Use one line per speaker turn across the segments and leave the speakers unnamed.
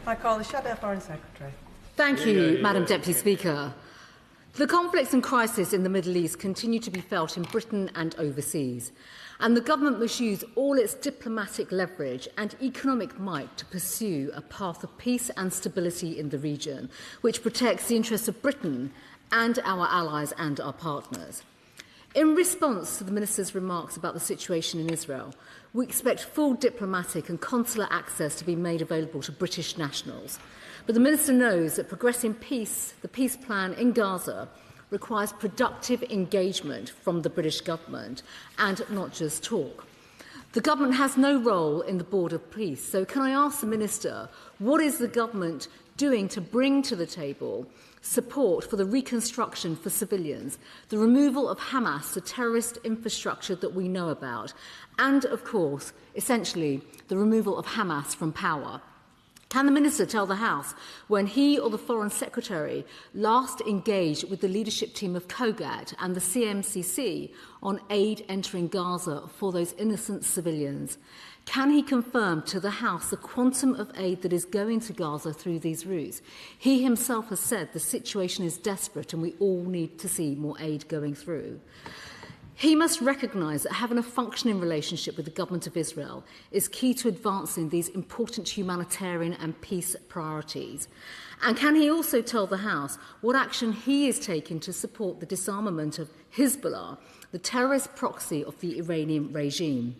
I call the Shadow Foreign Secretary.
Thank you, Madam Deputy Speaker. The conflicts and crisis in the Middle East continue to be felt in Britain and overseas, and the government must use all its diplomatic leverage and economic might to pursue a path of peace and stability in the region, which protects the interests of Britain and our allies and our partners. In response to the Minister's remarks about the situation in Israel, we expect full diplomatic and consular access to be made available to British nationals. But the Minister knows that progressing peace, the peace plan in Gaza, requires productive engagement from the British government and not just talk. The government has no role in the Board of Peace, so can I ask the Minister, what is the government doing to bring to the table support for the reconstruction for civilians, the removal of Hamas, the terrorist infrastructure that we know about, and, of course, essentially, the removal of Hamas from power? Can the Minister tell the House when he or the Foreign Secretary last engaged with the leadership team of COGAT and the CMCC on aid entering Gaza for those innocent civilians? Can he confirm to the House the quantum of aid that is going to Gaza through these routes? He himself has said the situation is desperate and we all need to see more aid going through. He must recognise that having a functioning relationship with the government of Israel is key to advancing these important humanitarian and peace priorities. And can he also tell the House what action he is taking to support the disarmament of Hezbollah, the terrorist proxy of the Iranian regime?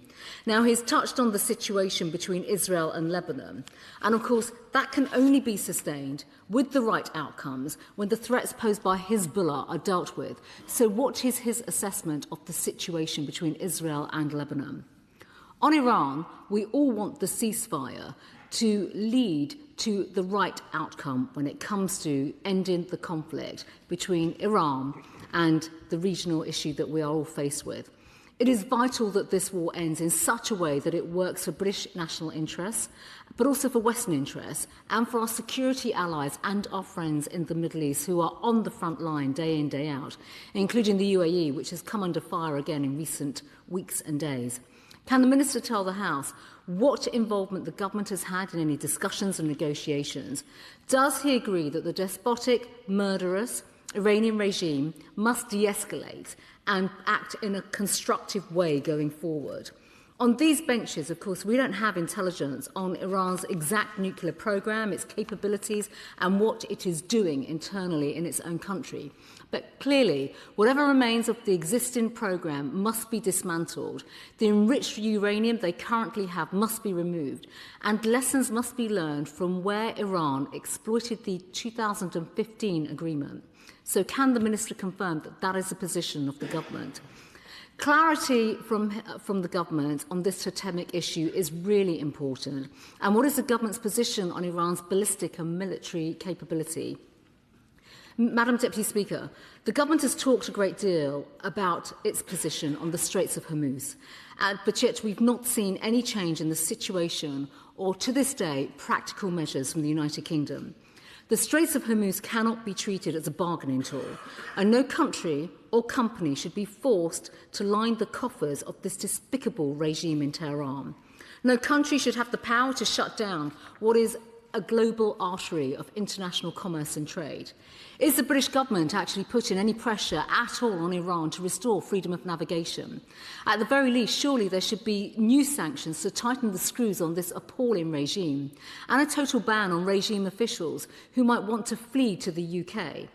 Now, he's touched on the situation between Israel and Lebanon, and of course that can only be sustained with the right outcomes when the threats posed by Hezbollah are dealt with. So what is his assessment of the situation between Israel and Lebanon? On Iran, we all want the ceasefire to lead to the right outcome when it comes to ending the conflict between Iran and the regional issue that we are all faced with. It is vital that this war ends in such a way that it works for British national interests, but also for Western interests, and for our security allies and our friends in the Middle East who are on the front line day in, day out, including the UAE, which has come under fire again in recent weeks and days. Can the Minister tell the House what involvement the government has had in any discussions and negotiations? Does he agree that the despotic, murderous Iranian regime must de-escalate and act in a constructive way going forward? On these benches, of course, we don't have intelligence on Iran's exact nuclear program, its capabilities, and what it is doing internally in its own country. But clearly, whatever remains of the existing program must be dismantled. The enriched uranium they currently have must be removed, and lessons must be learned from where Iran exploited the 2015 agreement. So can the Minister confirm that that is the position of the government? Clarity from the government on this totemic issue is really important. And what is the government's position on Iran's ballistic and military capability? Madam Deputy Speaker, the government has talked a great deal about its position on the Straits of Hormuz, but yet we've not seen any change in the situation or, to this day, practical measures from the United Kingdom. The Straits of Hormuz cannot be treated as a bargaining tool, and no country or company should be forced to line the coffers of this despicable regime in Tehran. No country should have the power to shut down what is a global artery of international commerce and trade. Is the British government actually putting any pressure at all on Iran to restore freedom of navigation? At the very least, surely there should be new sanctions to tighten the screws on this appalling regime, and a total ban on regime officials who might want to flee to the UK,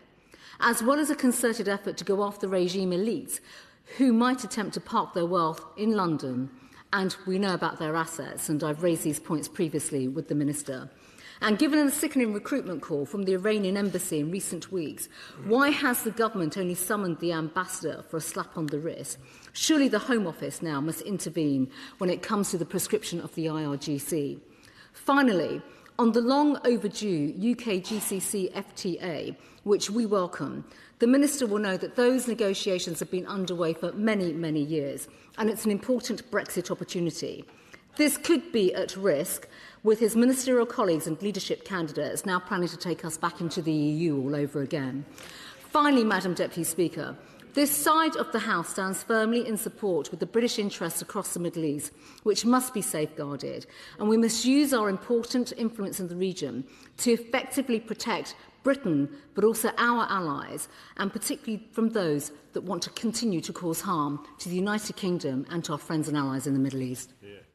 as well as a concerted effort to go after regime elites who might attempt to park their wealth in London. And we know about their assets, and I've raised these points previously with the Minister. And given a sickening recruitment call from the Iranian embassy in recent weeks, why has the government only summoned the ambassador for a slap on the wrist? Surely the Home Office now must intervene when it comes to the prescription of the IRGC. Finally, on the long overdue UK GCC FTA, which we welcome, the Minister will know that those negotiations have been underway for many, many years, and it's an important Brexit opportunity. This could be at risk with his ministerial colleagues and leadership candidates now planning to take us back into the EU all over again. Finally, Madam Deputy Speaker, This side of the House stands firmly in support with the British interests across the Middle East, which must be safeguarded, and we must use our important influence in the region to effectively protect Britain, but also our allies, and particularly from those that want to continue to cause harm to the United Kingdom and to our friends and allies in the Middle East. Yeah.